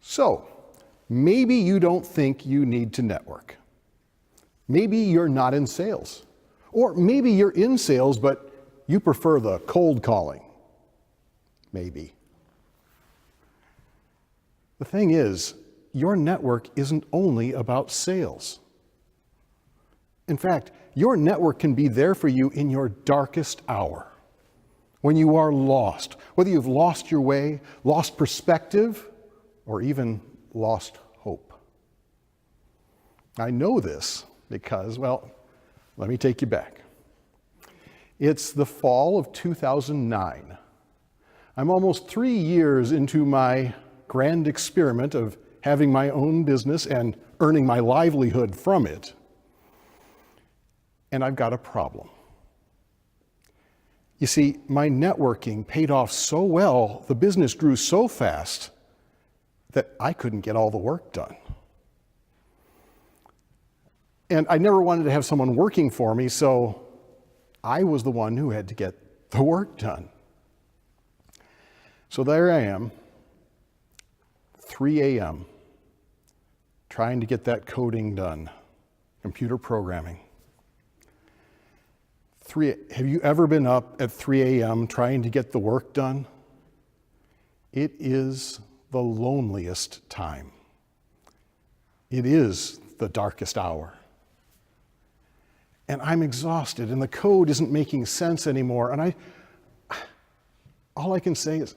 So, maybe you don't think you need to network. Maybe you're not in sales. Or maybe you're in sales, but you prefer the cold calling. Maybe. The thing is, your network isn't only about sales. In fact, your network can be there for you in your darkest hour, when you are lost, whether you've lost your way, lost perspective, or even lost hope. I know this because, well, let me take you back. It's the fall of 2009. I'm almost 3 years into my grand experiment of having my own business and earning my livelihood from it. And I've got a problem. You see, my networking paid off so well, the business grew so fast that I couldn't get all the work done. And I never wanted to have someone working for me, so I was the one who had to get the work done. So there I am, 3 a.m., trying to get that coding done, computer programming. Have you ever been up at 3 a.m. trying to get the work done? It is the loneliest time. It is the darkest hour. And I'm exhausted, and the code isn't making sense anymore. And all I can say is,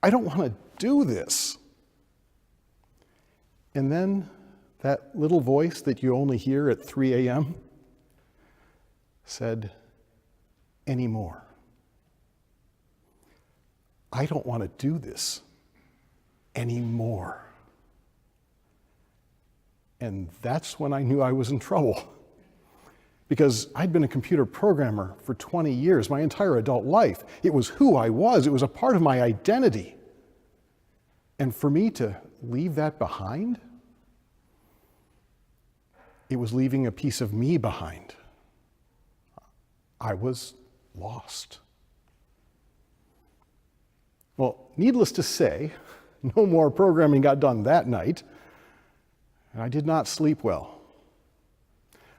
I don't want to do this. And then that little voice that you only hear at 3 a.m. said, anymore. I don't want to do this anymore. And that's when I knew I was in trouble. Because I'd been a computer programmer for 20 years, my entire adult life. It was who I was. It was a part of my identity. And for me to leave that behind, it was leaving a piece of me behind. I was lost. Well, needless to say, no more programming got done that night, and I did not sleep well.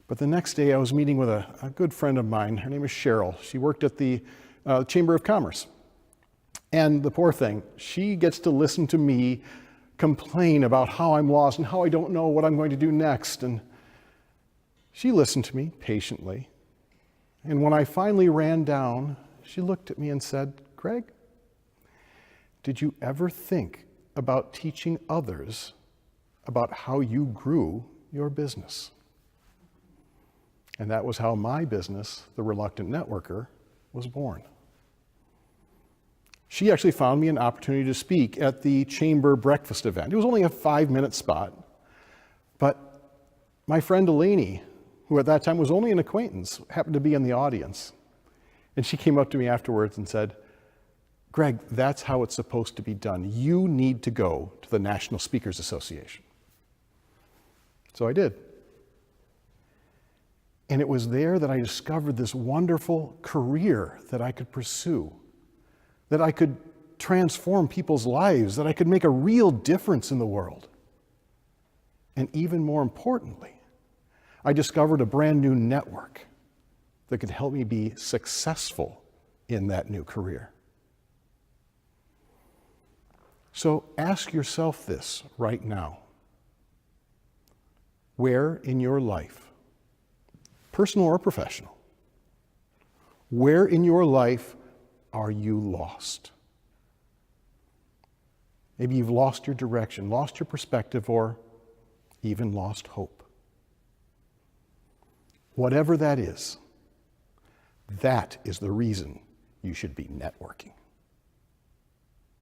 But the next day I was meeting with a good friend of mine. Her name is Cheryl. She worked at the Chamber of Commerce. And the poor thing, she gets to listen to me complain about how I'm lost and how I don't know what I'm going to do next. And she listened to me patiently. And when I finally ran down, she looked at me and said, Greg, did you ever think about teaching others about how you grew your business? And that was how my business, The Reluctant Networker, was born. She actually found me an opportunity to speak at the Chamber breakfast event. It was only a 5-minute spot, but my friend Delaney, who at that time was only an acquaintance, happened to be in the audience. And she came up to me afterwards and said, Greg, that's how it's supposed to be done. You need to go to the National Speakers Association. So I did. And it was there that I discovered this wonderful career that I could pursue, that I could transform people's lives, that I could make a real difference in the world. And even more importantly, I discovered a brand new network that could help me be successful in that new career. So ask yourself this right now. Where in your life, personal or professional, where in your life are you lost? Maybe you've lost your direction, lost your perspective, or even lost hope. Whatever that is the reason you should be networking.